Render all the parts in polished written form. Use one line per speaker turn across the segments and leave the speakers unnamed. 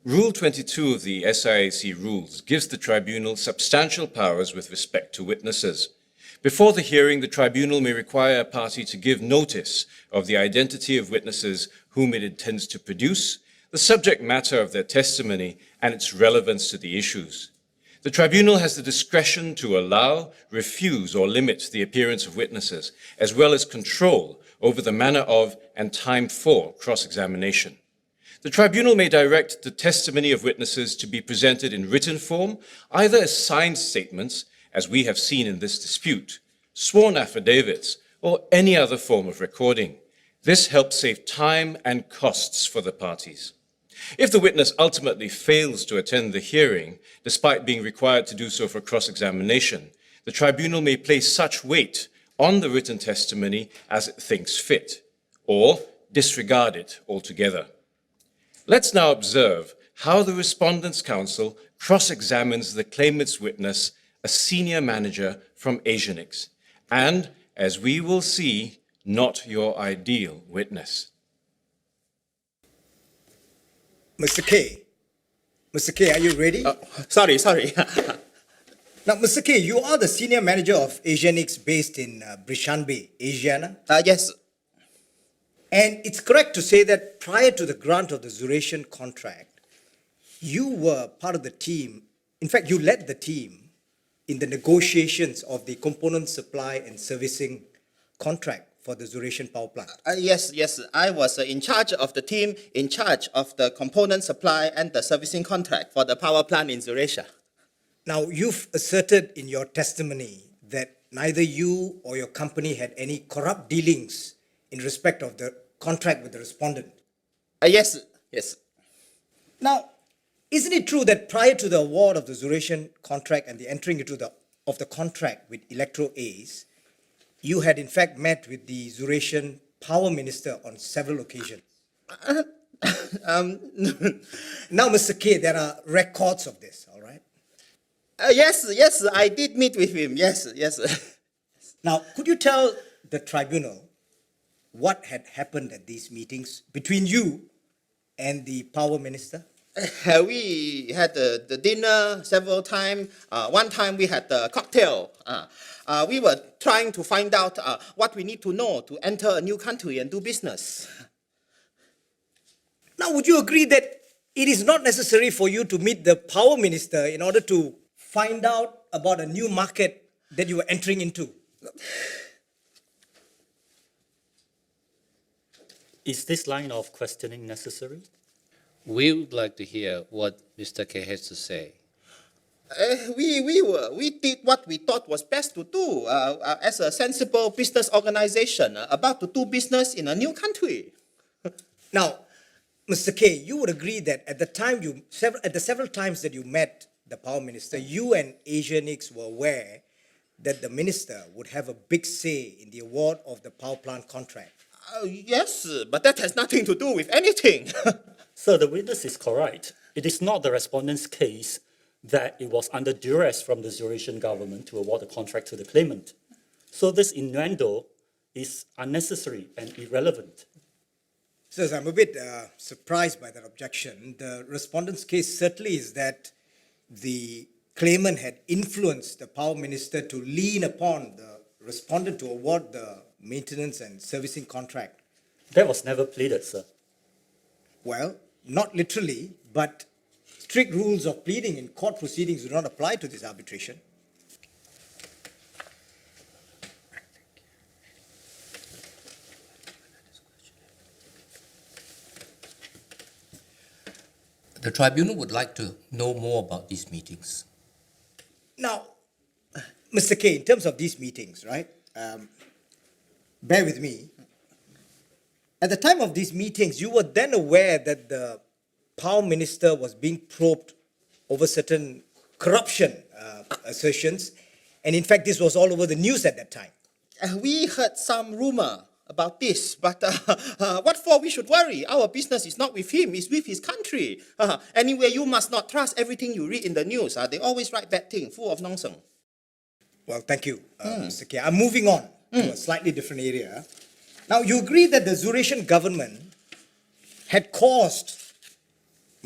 Rule 22 of the SIAC rules gives the tribunal substantial powers with respect to witnesses. Before the hearing, the tribunal may require a party to give notice of the identity of witnesses whom it intends to produce, the subject matter of their testimony, and its relevance to the issues. The tribunal has the discretion to allow, refuse, or limit the appearance of witnesses, as well as control over the manner of and time for cross-examination. The tribunal may direct the testimony of witnesses to be presented in written form, either as signed statements, as we have seen in this dispute, sworn affidavits, or any other form of recording. This helps save time and costs for the parties. If the witness ultimately fails to attend the hearing, despite being required to do so for cross-examination, the tribunal may place such weight on the written testimony as it thinks fit, or disregard it altogether. Let's now observe how the Respondents' Counsel cross-examines the claimant's witness, a senior manager from Asianix, and, as we will see, not your ideal witness.
Mr. K, are you ready?
Sorry.
Now, Mr. K, you are the senior manager of Asianix based in Brishanbe, Asiana.
Yes.
And it's correct to say that prior to the grant of the Zuration contract, you were part of the team. In fact, you led the team in the negotiations of the component supply and servicing contract for the Zuration power plant.
Yes. I was in charge of the team, in charge of the component supply and the servicing contract for the power plant in Zurasia.
Now, you've asserted in your testimony that neither you or your company had any corrupt dealings in respect of the contract with the respondent.
Yes.
Now, isn't it true that prior to the award of the Zuration contract and the entering into of the contract with Electro Ace, you had in fact met with the Zuration power minister on several occasions? Now, Mr. K, there are records of this, all right?
Yes, I did meet with him, yes.
Now, could you tell the tribunal what had happened at these meetings between you and the power minister?
We had the dinner several times. One time we had the cocktail. We were trying to find out what we need to know to enter a new country and do business.
Now, would you agree that it is not necessary for you to meet the power minister in order to find out about a new market that you were entering into?
Is this line of questioning necessary?
We would like to hear what Mr. K has to say.
We did what we thought was best to do as a sensible business organization about to do business in a new country.
Now, Mr. K, you would agree that at the several times that you met the power minister, you and Asianix were aware that the minister would have a big say in the award of the power plant contract.
Yes, but that has nothing to do with anything.
Sir, the witness is correct. It is not the respondent's case that it was under duress from the Zurich government to award the contract to the claimant. So this innuendo is unnecessary and irrelevant.
Sirs, I'm a bit surprised by that objection. The respondent's case certainly is that the claimant had influenced the power minister to lean upon the respondent to award the maintenance and servicing contract.
That was never pleaded, sir.
Well, not literally, but strict rules of pleading in court proceedings do not apply to this arbitration.
The tribunal would like to know more about these meetings.
Now, Mr. K, in terms of these meetings, right, bear with me. At the time of these meetings, you were then aware that the power minister was being probed over certain corruption assertions, and in fact, this was all over the news at that time.
We heard some rumor about this, but what for we should worry? Our business is not with him, it's with his country. Anyway, you must not trust everything you read in the news. They always write bad things, full of nonsense.
Well, thank you, Mr. K. I'm moving on to a slightly different area. Now, you agree that the Zurich government had caused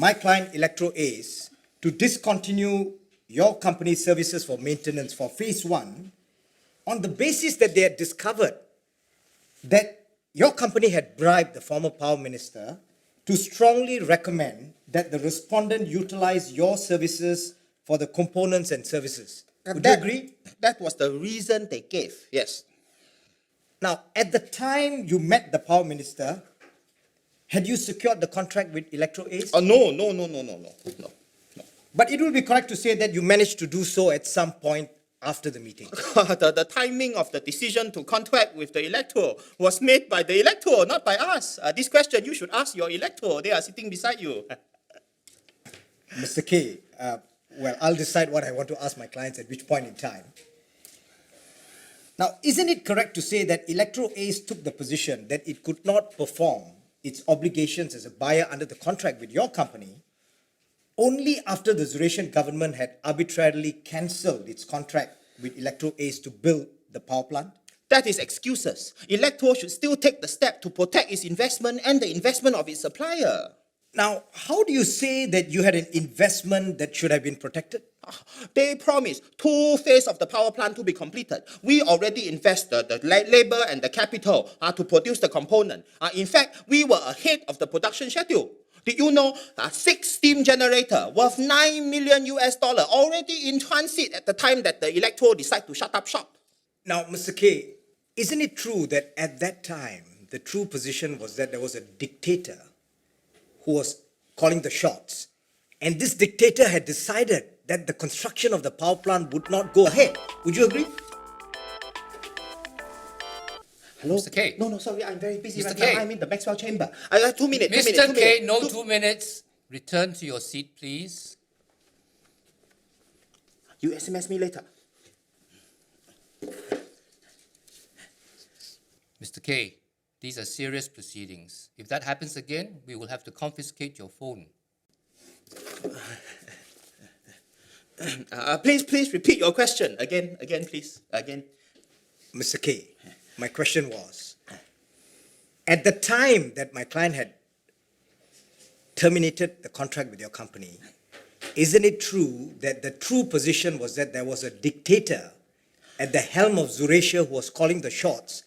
my client Electro Ace to discontinue your company's services for maintenance for phase 1 on the basis that they had discovered that your company had bribed the former power minister to strongly recommend that the respondent utilize your services for the components and services. Would you agree?
That was the reason they gave, yes.
Now, at the time you met the power minister, had you secured the contract with Electro Ace?
Oh, no.
But it will be correct to say that you managed to do so at some point after the meeting.
The timing of the decision to contract with the elector was made by the elector, not by us. This question you should ask your elector. They are sitting beside you.
Mr. K, well, I'll decide what I want to ask my clients at which point in time. Now, isn't it correct to say that Electro Ace took the position that it could not perform its obligations as a buyer under the contract with your company only after the Zuratian government had arbitrarily cancelled its contract with Electro Ace to build the power plant?
That is excuses. Elector should still take the step to protect its investment and the investment of its supplier.
Now, how do you say that you had an investment that should have been protected?
They promised 2 phases of the power plant to be completed. We already invested the labor and the capital to produce the component. In fact, we were ahead of the production schedule. Did you know 6 steam generator worth $9 million already in transit at the time that the electoral decided to shut up shop?
Now, Mr. K, isn't it true that at that time, the true position was that there was a dictator who was calling the shots, and this dictator had decided that the construction of the power plant would not go ahead? Would you agree?
Hello?
Mr. K.
No, sorry, I'm very busy
Mr.
right
K.
now. I'm in the Maxwell chamber. I have 2 minutes.
Mr. K, no 2 minutes. Return to your seat, please.
You SMS me later.
Mr. K, these are serious proceedings. If that happens again, we will have to confiscate your phone.
Please repeat your question. Again, please. Again.
Mr. K, my question was, at the time that my client had terminated the contract with your company, isn't it true that the true position was that there was a dictator at the helm of Zuratia who was calling the shots,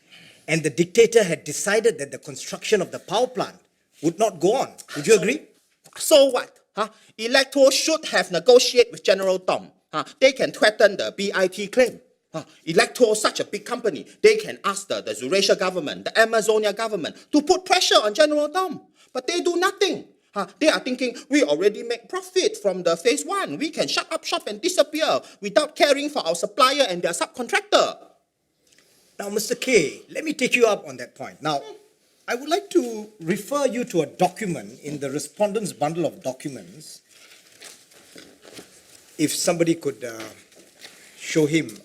and the dictator had decided that the construction of the power plant would not go on? Would you agree?
So what? Elector should have negotiated with General Dom. They can threaten the BIT claim. Elector, such a big company, they can ask the Zuratia government, the Amazonia government, to put pressure on General Dom. But they do nothing. They are thinking, we already make profit from the phase 1. We can shut up shop and disappear without caring for our supplier and their subcontractor.
Now, Mr. K, let me take you up on that point. Now, I would like to refer you to a document in the respondent's bundle of documents. If somebody could show him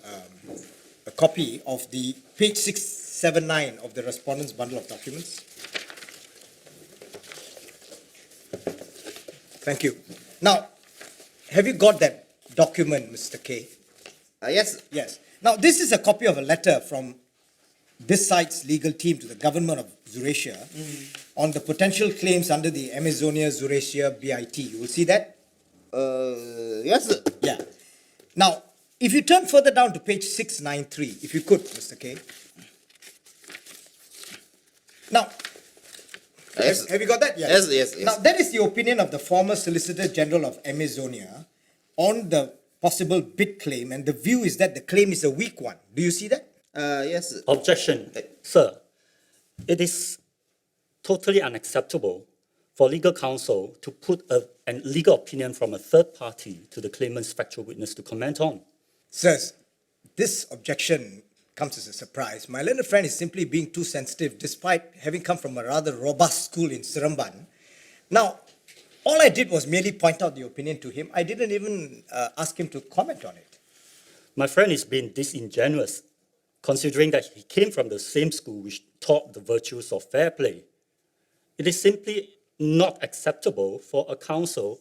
a copy of the page 679 of the respondent's bundle of documents. Thank you. Now, have you got that document, Mr. K?
Yes.
Yes. Now, this is a copy of a letter from this site's legal team to the government of Zuratia on the potential claims under the Amazonia Zuratia BIT. You will see that?
Yes, sir.
Yeah. Now, if you turn further down to page 693, if you could, Mr. K. Now,
Yes.
have you got that?
Yes.
Now, that is the opinion of the former Solicitor General of Amazonia on the possible bid claim, and the view is that the claim is a weak one. Do you see that?
Yes, sir.
Objection, sir. It is totally unacceptable for legal counsel to put a legal opinion from a third party to the claimant's factual witness to comment on.
Sirs, this objection comes as a surprise. My learned friend is simply being too sensitive despite having come from a rather robust school in Seremban. Now, all I did was merely point out the opinion to him. I didn't even ask him to comment on it.
My friend is being disingenuous, considering that he came from the same school which taught the virtues of fair play. It is simply not acceptable for a counsel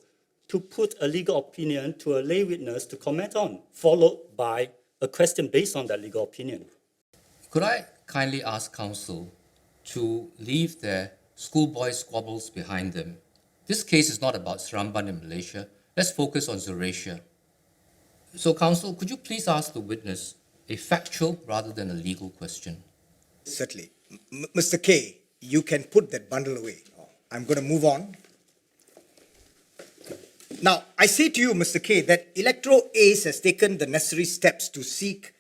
to put a legal opinion to a lay witness to comment on, followed by a question based on that legal opinion.
Could I kindly ask counsel to leave their schoolboy squabbles behind them? This case is not about Seremban in Malaysia. Let's focus on Zurasia. So, counsel, could you please ask the witness a factual rather than a legal question?
Certainly. Mr. K, you can put that bundle away. I'm going to move on. Now, I say to you, Mr. K, that Electro Ace has taken the necessary steps to seek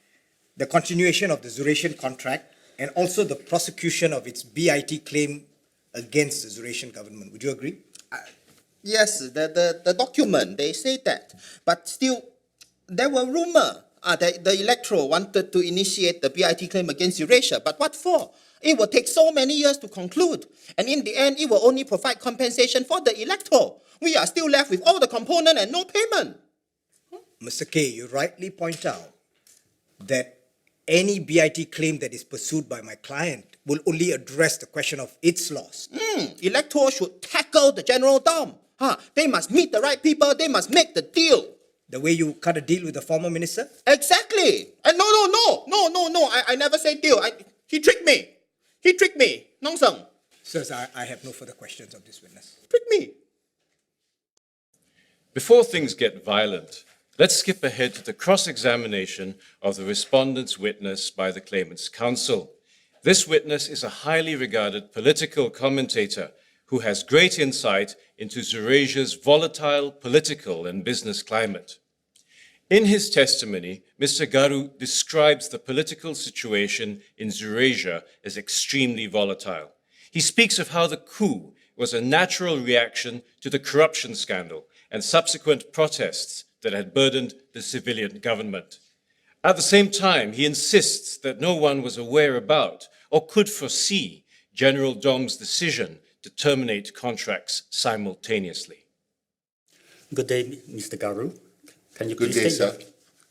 the continuation of the Zuratian contract and also the prosecution of its BIT claim against the Zuratian government. Would you agree?
Yes, the document, they say that. But still, there were rumors that the Electro wanted to initiate the BIT claim against Eurasia. But what for? It will take so many years to conclude. And in the end, it will only provide compensation for the Electro. We are still left with all the component and no payment.
Mr. K, you rightly point out that any BIT claim that is pursued by my client will only address the question of its loss.
Electro should tackle the general dom. They must meet the right people. They must make the deal.
The way you cut a deal with the former minister?
Exactly. And no. I never say deal. He tricked me. He tricked me. Nonsense.
Sirs, I have no further questions of this witness.
Tricked me.
Before things get violent, let's skip ahead to the cross-examination of the respondent's witness by the claimant's counsel. This witness is a highly regarded political commentator who has great insight into Zurasia's volatile political and business climate. In his testimony, Mr. Garu describes the political situation in Zurasia as extremely volatile. He speaks of how the coup was a natural reaction to the corruption scandal and subsequent protests that had burdened the civilian government. At the same time, he insists that no one was aware about or could foresee General Dom's decision to terminate contracts simultaneously.
Good day, Mr. Garu. Can you
Good
please
day,
state
sir.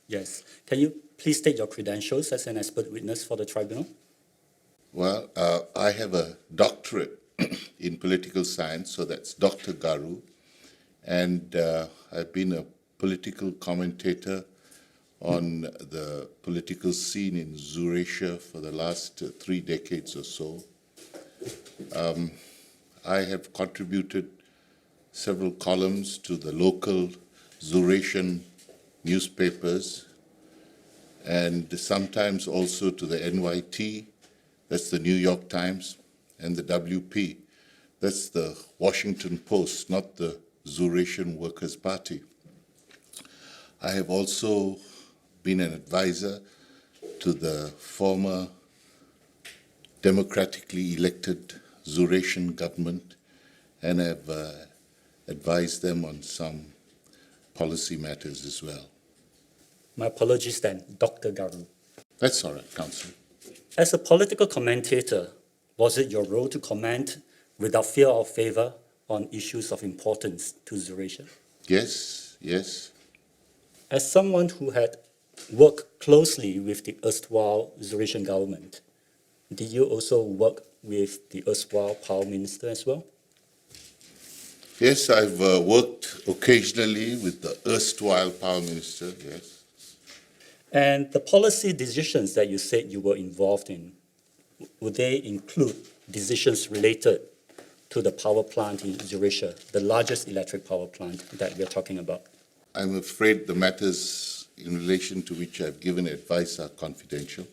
Yes. Can you please state your credentials as an expert witness for the tribunal?
Well, I have a doctorate in political science, so that's Dr. Garu, and I've been a political commentator on the political scene in Zurasia for the last 3 decades or so. I have contributed several columns to the local Zurasian newspapers and sometimes also to the NYT, that's the New York Times, and the WP, that's the Washington Post, not the Zurasian Workers' Party. I have also been an advisor to the former democratically elected Zurasian government and have advised them on some policy matters as well.
My apologies then, Dr. Garu.
That's all right, Counsel.
As a political commentator, was it your role to comment without fear or favor on issues of importance to Zurasia?
Yes.
As someone who had worked closely with the erstwhile Zurasian government, did you also work with the erstwhile Power Minister as well?
Yes, I've worked occasionally with the erstwhile Power Minister, yes.
And the policy decisions that you said you were involved in, would they include decisions related to the power plant in Zurasia, the largest electric power plant that we're talking about?
I'm afraid the matters in relation to which I've given advice are confidential.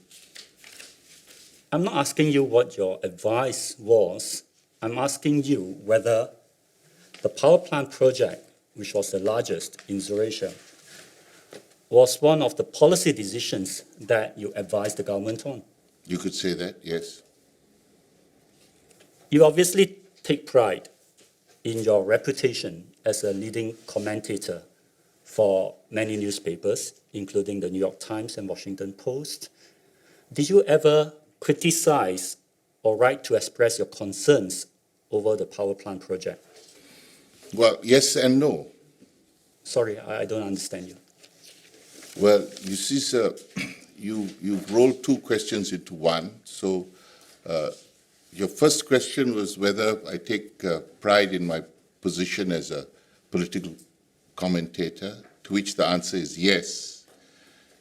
I'm not asking you what your advice was. I'm asking you whether the power plant project, which was the largest in Zurasia, was one of the policy decisions that you advised the government on.
You could say that, yes.
You obviously take pride in your reputation as a leading commentator for many newspapers, including the New York Times and Washington Post. Did you ever criticize or write to express your concerns over the power plant project?
Well, yes and no.
Sorry, I don't understand you.
Well, you see, sir, you've rolled 2 questions into one. So your first question was whether I take pride in my position as a political commentator, to which the answer is yes.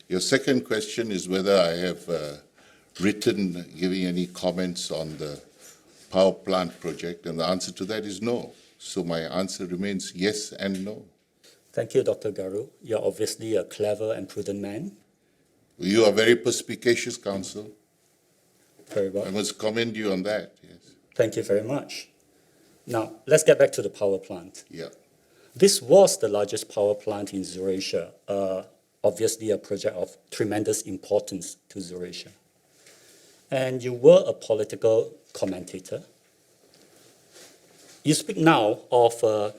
Your second question is whether I have written giving any comments on the power plant project, and the answer to that is no. So my answer remains yes and no.
Thank you, Dr. Garu. You're obviously a clever and prudent man.
You are very perspicacious, counsel.
Very well.
I must commend you on that, yes.
Thank you very much. Now, let's get back to the power plant.
Yeah.
This was the largest power plant in Eurasia, obviously a project of tremendous importance to Eurasia. And you were a political commentator. You speak now of a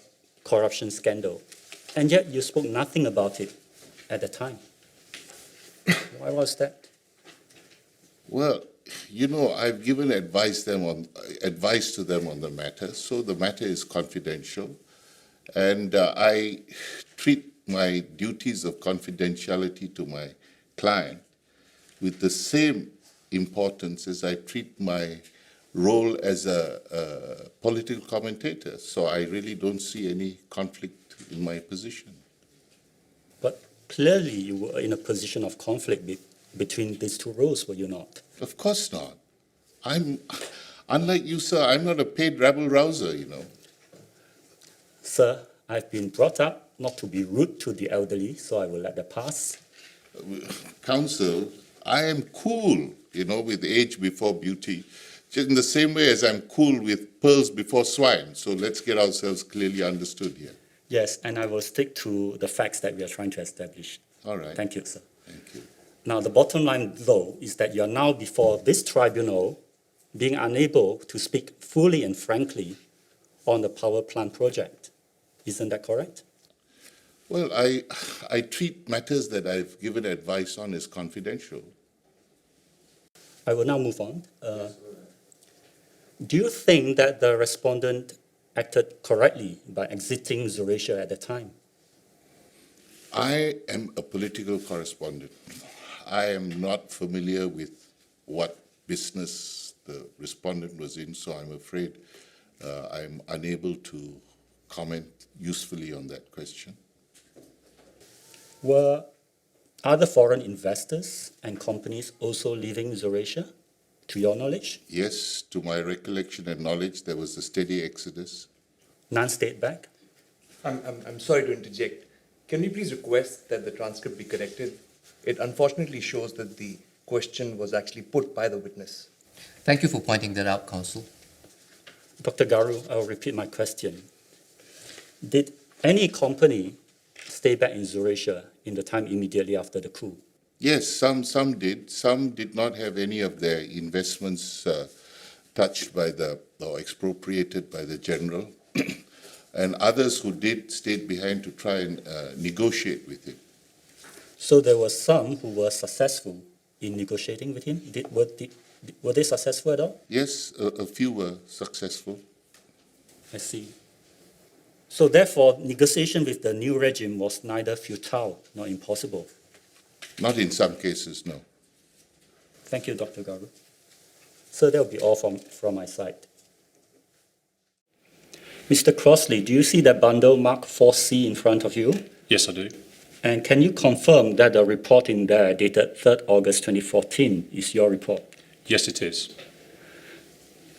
corruption scandal, and yet you spoke nothing about it at the time. Why was that?
Well, you know, I've given advice to them on the matter, so the matter is confidential, and I treat my duties of confidentiality to my client with the same importance as I treat my role as a political commentator. So I really don't see any conflict in my position.
But clearly you were in a position of conflict between these two roles, were you not?
Of course not. Unlike you, sir, I'm not a paid rabble-rouser, you know.
Sir, I've been brought up not to be rude to the elderly, so I will let that pass.
Counsel, I am cool, you know, with age before beauty, just in the same way as I'm cool with pearls before swine. So let's get ourselves clearly understood here.
Yes, and I will stick to the facts that we are trying to establish.
All right.
Thank you, sir.
Thank you.
Now, the bottom line, though, is that you are now before this tribunal being unable to speak fully and frankly on the power plant project. Isn't that correct?
Well, I treat matters that I've given advice on as confidential.
I will now move on. Do you think that the respondent acted correctly by exiting Eurasia at the time?
I am a political correspondent. I am not familiar with what business the respondent was in, so I'm afraid I'm unable to comment usefully on that question.
Were other foreign investors and companies also leaving Eurasia, to your knowledge?
Yes, to my recollection and knowledge, there was a steady exodus.
None stayed back?
I'm sorry to interject. Can we please request that the transcript be corrected? It unfortunately shows that the question was actually put by the witness.
Thank you for pointing that out, counsel.
Dr. Garu, I'll repeat my question. Did any company stay back in Eurasia in the time immediately after the coup?
Yes, some did. Some did not have any of their investments touched by or expropriated by the general. And others who did stayed behind to try and negotiate with him.
So there were some who were successful in negotiating with him? Were they successful at all?
Yes, a few were successful.
I see. So therefore, negotiation with the new regime was neither futile nor impossible.
Not in some cases, no.
Thank you, Dr. Garu. So that will be all from my side. Mr. Crossley, do you see that bundle marked 4C in front of you?
Yes, I do.
And can you confirm that the report in there dated 3rd August 2014 is your report?
Yes, it is.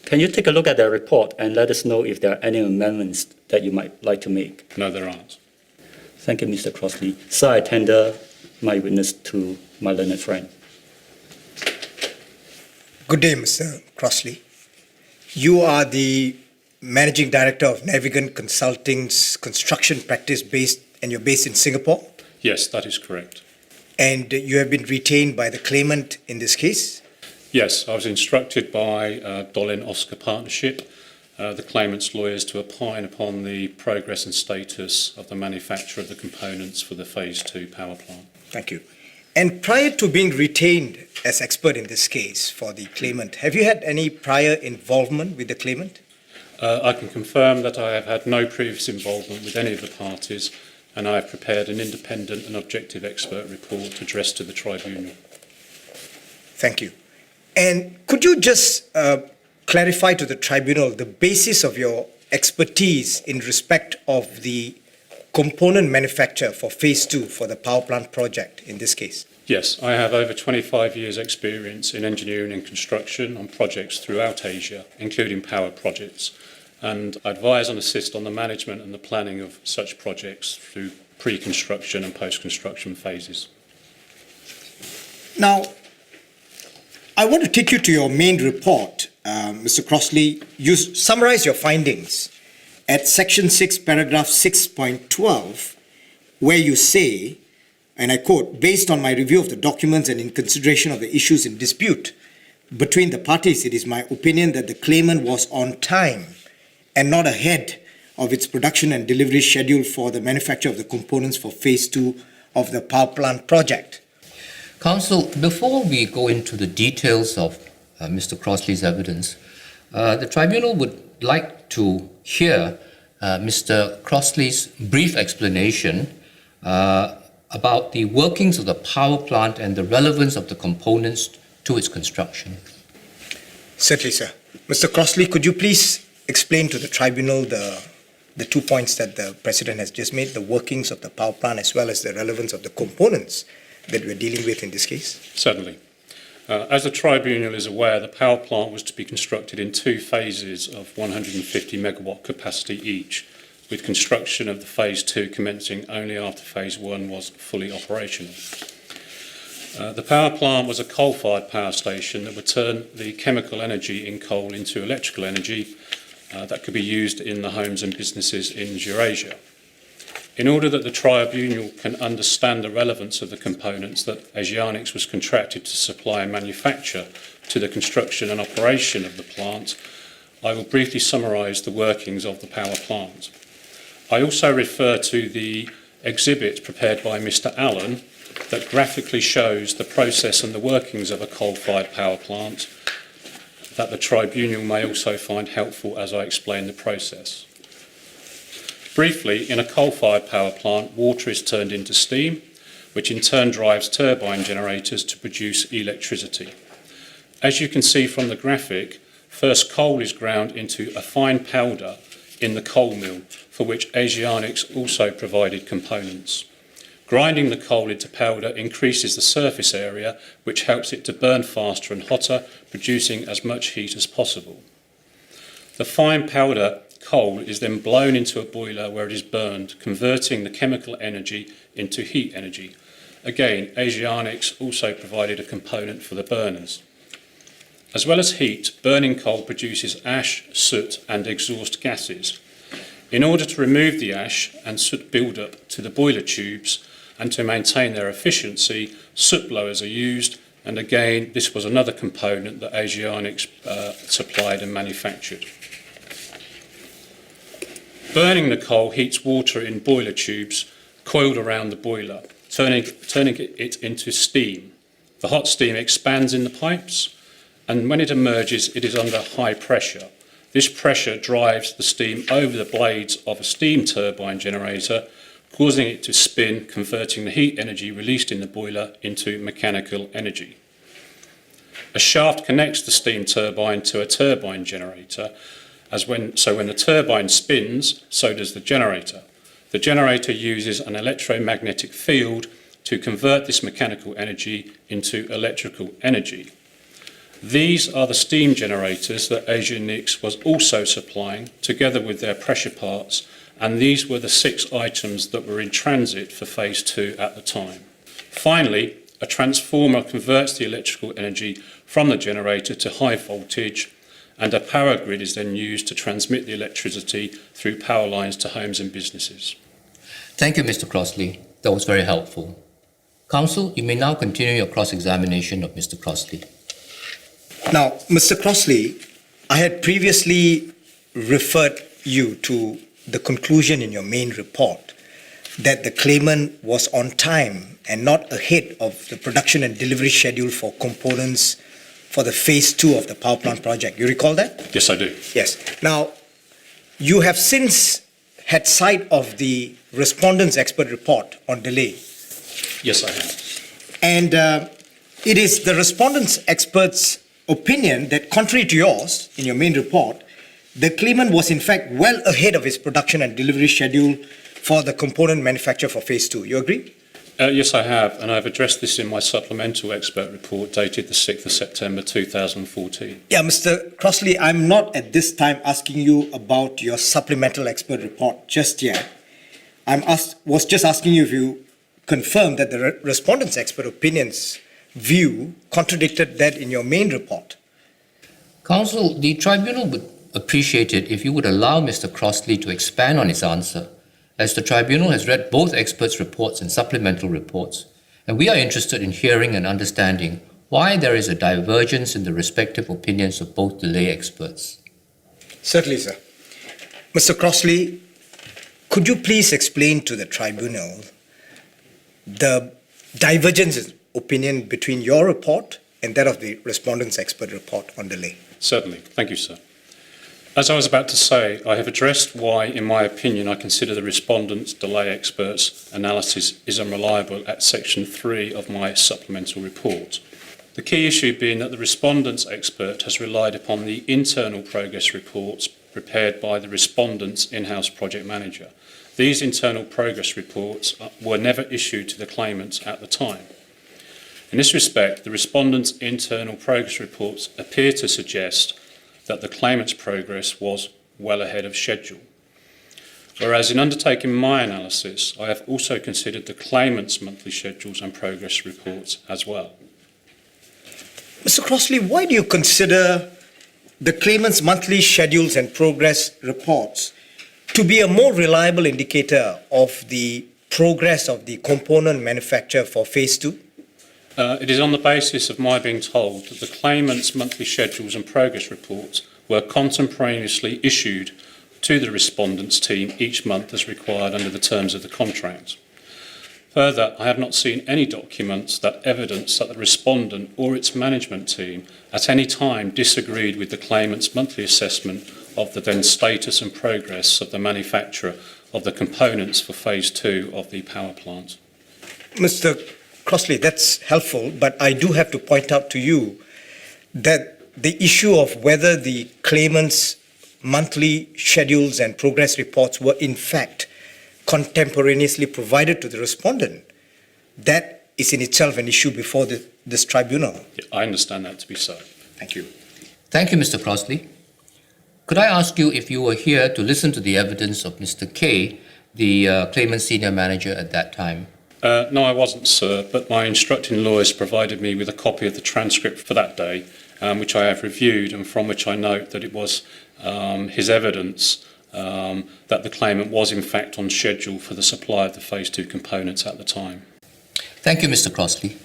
Can you take a look at that report and let us know if there are any amendments that you might like to make?
No, there aren't.
Thank you, Mr. Crossley. Sir, I tender my witness to my learned friend.
Good day, Mr. Crossley. You are the Managing Director of Navigant Consulting's construction practice and you're based in Singapore?
Yes, that is correct.
And you have been retained by the claimant in this case?
Yes, I was instructed by Dolin Oscar Partnership, the claimant's lawyers, to opine upon the progress and status of the manufacture of the components for the Phase 2 power plant.
Thank you. And prior to being retained as expert in this case for the claimant, have you had any prior involvement with the claimant?
I can confirm that I have had no previous involvement with any of the parties, and I have prepared an independent and objective expert report addressed to the tribunal.
Thank you. And could you just clarify to the tribunal the basis of your expertise in respect of the component manufacture for Phase 2 for the power plant project in this case?
Yes, I have over 25 years' experience in engineering and construction on projects throughout Asia, including power projects. and advise and assist on the management and the planning of such projects through pre-construction and post-construction phases.
Now, I want to take you to your main report, Mr. Crossley. You summarize your findings at section 6, paragraph 6.12, where you say, and I quote, "Based on my review of the documents and in consideration of the issues in dispute between the parties, it is my opinion that the claimant was on time and not ahead of its production and delivery schedule for the manufacture of the components for phase 2 of the power plant project."
Counsel, before we go into the details of Mr. Crossley's evidence, the tribunal would like to hear Mr. Crossley's brief explanation about the workings of the power plant and the relevance of the components to its construction.
Certainly, sir. Mr. Crossley, could you please explain to the tribunal the 2 points that the President has just made, the workings of the power plant as well as the relevance of the components that we're dealing with in this case?
Certainly. As the Tribunal is aware, the power plant was to be constructed in 2 phases of 150 megawatt capacity each, with construction of the phase 2 commencing only after phase 1 was fully operational. The power plant was a coal-fired power station that would turn the chemical energy in coal into electrical energy that could be used in the homes and businesses in Eurasia. In order that the Tribunal can understand the relevance of the components that Asianics was contracted to supply and manufacture to the construction and operation of the plant, I will briefly summarise the workings of the power plant. I also refer to the exhibit prepared by Mr. Allen that graphically shows the process and the workings of a coal-fired power plant that the Tribunal may also find helpful as I explain the process. Briefly, in a coal-fired power plant, water is turned into steam, which in turn drives turbine generators to produce electricity. As you can see from the graphic, first coal is ground into a fine powder in the coal mill, for which Asianics also provided components. Grinding the coal into powder increases the surface area, which helps it to burn faster and hotter, producing as much heat as possible. The fine powder coal is then blown into a boiler where it is burned, converting the chemical energy into heat energy. Again, Asianics also provided a component for the burners. As well as heat, burning coal produces ash, soot and exhaust gases. In order to remove the ash and soot build-up to the boiler tubes and to maintain their efficiency, soot blowers are used, and again, this was another component that Asianics supplied and manufactured. Burning the coal heats water in boiler tubes coiled around the boiler, turning it into steam. The hot steam expands in the pipes, and when it emerges, it is under high pressure. This pressure drives the steam over the blades of a steam turbine generator, causing it to spin, converting the heat energy released in the boiler into mechanical energy. A shaft connects the steam turbine to a turbine generator, so when the turbine spins, so does the generator. The generator uses an electromagnetic field to convert this mechanical energy into electrical energy. These are the steam generators that Asianics was also supplying, together with their pressure parts, and these were the 6 items that were in transit for phase 2 at the time. Finally, a transformer converts the electrical energy from the generator to high voltage, and a power grid is then used to transmit the electricity through power lines to homes and businesses.
Thank you, Mr. Crossley. That was very helpful. Counsel, you may now continue your cross-examination of Mr. Crossley.
Now, Mr. Crossley, I had previously referred you to the conclusion in your main report that the claimant was on time and not ahead of the production and delivery schedule for components for the phase 2 of the power plant project. You recall that?
Yes, I do.
Yes. Now, you have since had sight of the respondent's expert report on delay.
Yes, I have.
And it is the respondent's expert's opinion that, contrary to yours in your main report, the claimant was in fact well ahead of his production and delivery schedule for the component manufacture for phase 2. You agree?
Yes, I have, and I've addressed this in my supplemental expert report dated the 6th of September 2014.
Yeah, Mr. Crossley, I'm not at this time asking you about your supplemental expert report just yet. Was just asking you if you confirm that the respondent's expert opinion's view contradicted that in your main report.
Counsel, the tribunal would appreciate it if you would allow Mr. Crossley to expand on his answer, as the tribunal has read both experts' reports and supplemental reports, and we are interested in hearing and understanding why there is a divergence in the respective opinions of both the lay experts.
Certainly, sir. Mr. Crossley, could you please explain to the tribunal the divergence in opinion between your report and that of the respondent's expert report on delay?
Certainly. Thank you, sir. As I was about to say, I have addressed why, in my opinion, I consider the respondent's delay expert's analysis is unreliable at section 3 of my supplemental report. The key issue being that the respondent's expert has relied upon the internal progress reports prepared by the respondent's in-house project manager. These internal progress reports were never issued to the claimant at the time. In this respect, the respondent's internal progress reports appear to suggest that the claimant's progress was well ahead of schedule. Whereas in undertaking my analysis, I have also considered the claimant's monthly schedules and progress reports as well.
Mr. Crossley, why do you consider the claimant's monthly schedules and progress reports to be a more reliable indicator of the progress of the component manufacture for phase 2?
It is on the basis of my being told that the claimant's monthly schedules and progress reports were contemporaneously issued to the respondent's team each month as required under the terms of the contract. Further, I have not seen any documents that evidence that the respondent or its management team at any time disagreed with the claimant's monthly assessment of the then status and progress of the manufacture of the components for phase 2 of the power plant.
Mr. Crossley, that's helpful, but I do have to point out to you that the issue of whether the claimant's monthly schedules and progress reports were in fact contemporaneously provided to the respondent, that is in itself an issue before this tribunal.
Yeah, I understand that to be so.
Thank you.
Thank you, Mr. Crossley. Could I ask you if you were here to listen to the evidence of Mr. K, the claimant senior manager at that time?
No, I wasn't, sir, but my instructing lawyers provided me with a copy of the transcript for that day, which I have reviewed and from which I note that it was his evidence that the claimant was in fact on schedule for the supply of the phase 2 components at the time.
Thank you, Mr. Crossley.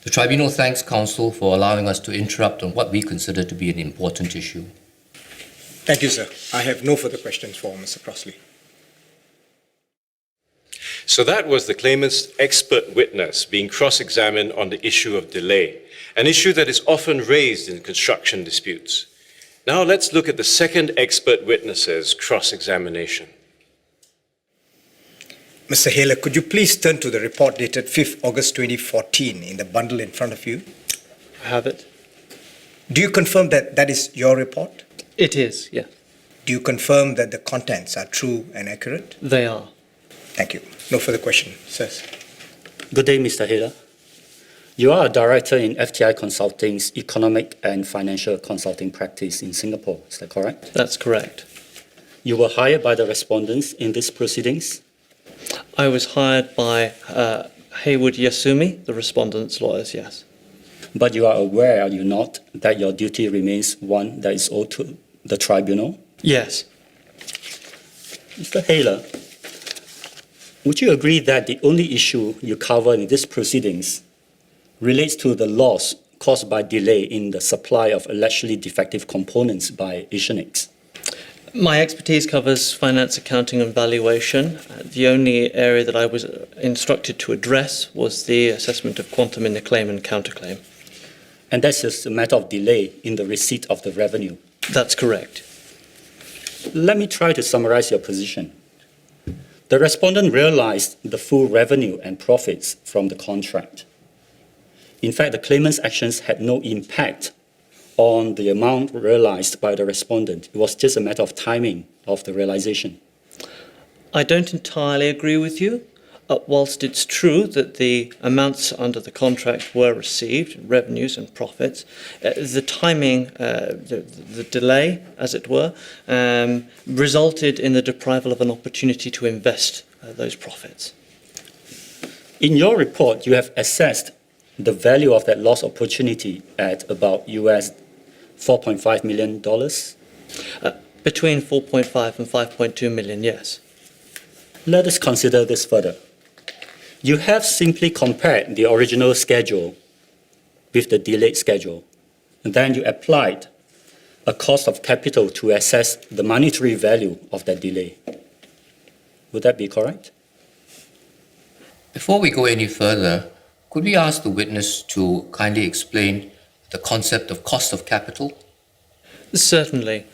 The tribunal thanks counsel for allowing us to interrupt on what we consider to be an important issue.
Thank you, sir. I have no further questions for Mr. Crossley.
So that was the claimant's expert witness being cross-examined on the issue of delay, an issue that is often raised in construction disputes. Now let's look at the second expert witness's cross-examination.
Mr. Haler, could you please turn to the report dated 5th August 2014 in the bundle in front of you?
I have it.
Do you confirm that that is your report?
It is, yeah.
Do you confirm that the contents are true and accurate?
They are.
Thank you. No further question, sirs.
Good day, Mr. Haler. You are a director in FTI Consulting's economic and financial consulting practice in Singapore. Is that correct?
That's correct.
You were hired by the respondents in these proceedings?
I was hired by Haywood Yasumi, the respondent's lawyers, yes.
But you are aware, are you not, that your duty remains one that is owed to the tribunal?
Yes.
Mr. Haler, would you agree that the only issue you cover in these proceedings relates to the loss caused by delay in the supply of allegedly defective components by Asianix?
My expertise covers finance, accounting and valuation. The only area that I was instructed to address was the assessment of quantum in the claim and counterclaim.
And that's just a matter of delay in the receipt of the revenue?
That's correct.
Let me try to summarize your position. The respondent realized the full revenue and profits from the contract. In fact, the claimant's actions had no impact on the amount realized by the respondent. It was just a matter of timing of the realization.
I don't entirely agree with you. Whilst it's true that the amounts under the contract were received, revenues and profits, the timing, the delay, as it were, resulted in the deprival of an opportunity to invest those profits.
In your report, you have assessed the value of that lost opportunity at about US $4.5 million.
Between 4.5 and 5.2 million, yes.
Let us consider this further. You have simply compared the original schedule with the delayed schedule, and then you applied a cost of capital to assess the monetary value of that delay. Would that be correct?
Before we go any further, could we ask the witness to kindly explain the concept of cost of capital?
Certainly.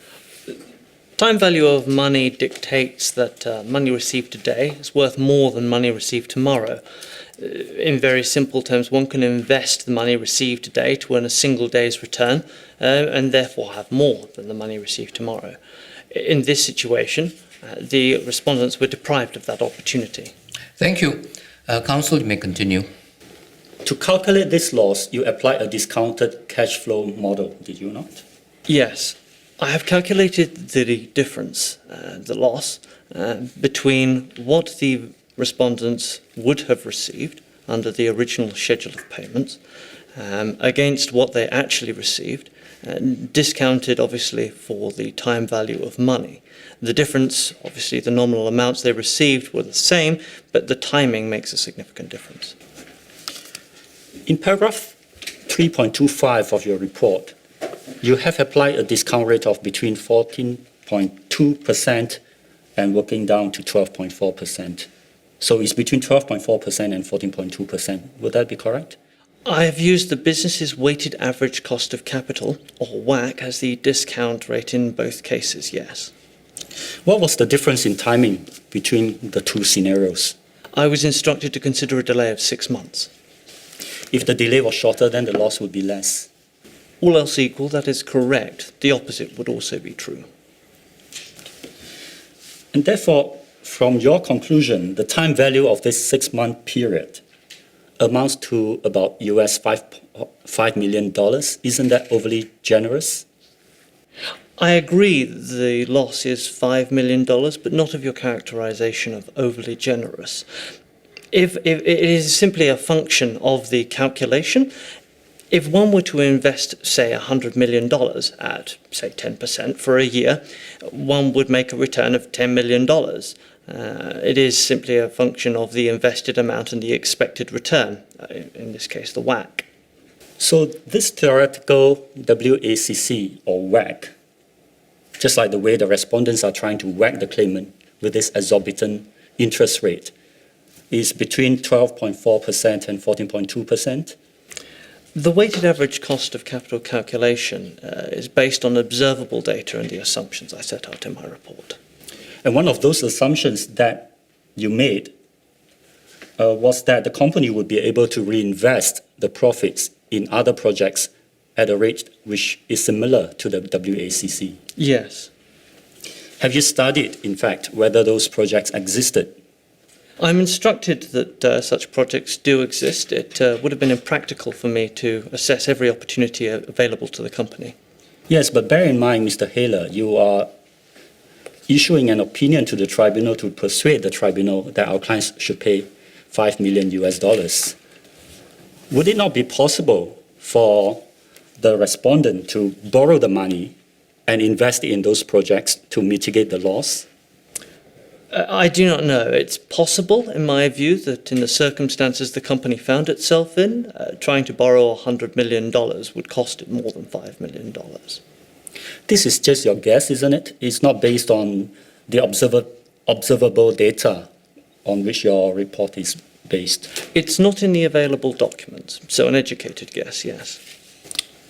Time value of money dictates that money received today is worth more than money received tomorrow. In very simple terms, one can invest the money received today to earn a single day's return and therefore have more than the money received tomorrow. In this situation, the respondents were deprived of that opportunity.
Thank you. Counsel, you may continue.
To calculate this loss, you applied a discounted cash flow model, did you not?
Yes. I have calculated the difference, the loss, between what the respondents would have received under the original schedule of payments against what they actually received, discounted obviously for the time value of money. The difference, obviously the nominal amounts they received were the same, but the timing makes a significant difference.
In paragraph 3.25 of your report, you have applied a discount rate of between 14.2% and working down to 12.4%. So it's between 12.4% and 14.2%. Would that be correct?
I have used the business's weighted average cost of capital, or WACC, as the discount rate in both cases, yes.
What was the difference in timing between the two scenarios?
I was instructed to consider a delay of 6 months.
If the delay was shorter, then the loss would be less.
All else equal, that is correct. The opposite would also be true.
And therefore, from your conclusion, the time value of this 6-month period amounts to about US $5 million. Isn't that overly generous?
I agree the loss is $5 million, but not of your characterization of overly generous. If it is simply a function of the calculation, if one were to invest, say, $100 million at, say, 10% for a year, one would make a return of $10 million. It is simply a function of the invested amount and the expected return, in this case, the WACC.
So this theoretical WACC, or WACC, just like the way the respondents are trying to whack the claimant with this exorbitant interest rate, is between 12.4% and 14.2%.
The weighted average cost of capital calculation is based on observable data and the assumptions I set out in my report.
And one of those assumptions that you made was that the company would be able to reinvest the profits in other projects at a rate which is similar to the WACC.
Yes.
Have you studied, in fact, whether those projects existed?
I'm instructed that such projects do exist. It would have been impractical for me to assess every opportunity available to the company.
Yes, but bear in mind, Mr. Haler, you are issuing an opinion to the tribunal to persuade the tribunal that our clients should pay $5 million US. Would it not be possible for the respondent to borrow the money and invest in those projects to mitigate the loss?
I do not know. It's possible, in my view, that in the circumstances the company found itself in, trying to borrow $100 million would cost it more than $5 million.
This is just your guess, isn't it? It's not based on the observable data on which your report is based.
It's not in the available documents, so an educated guess, yes.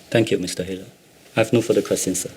Thank you, Mr. Haler. I have no further questions, sir.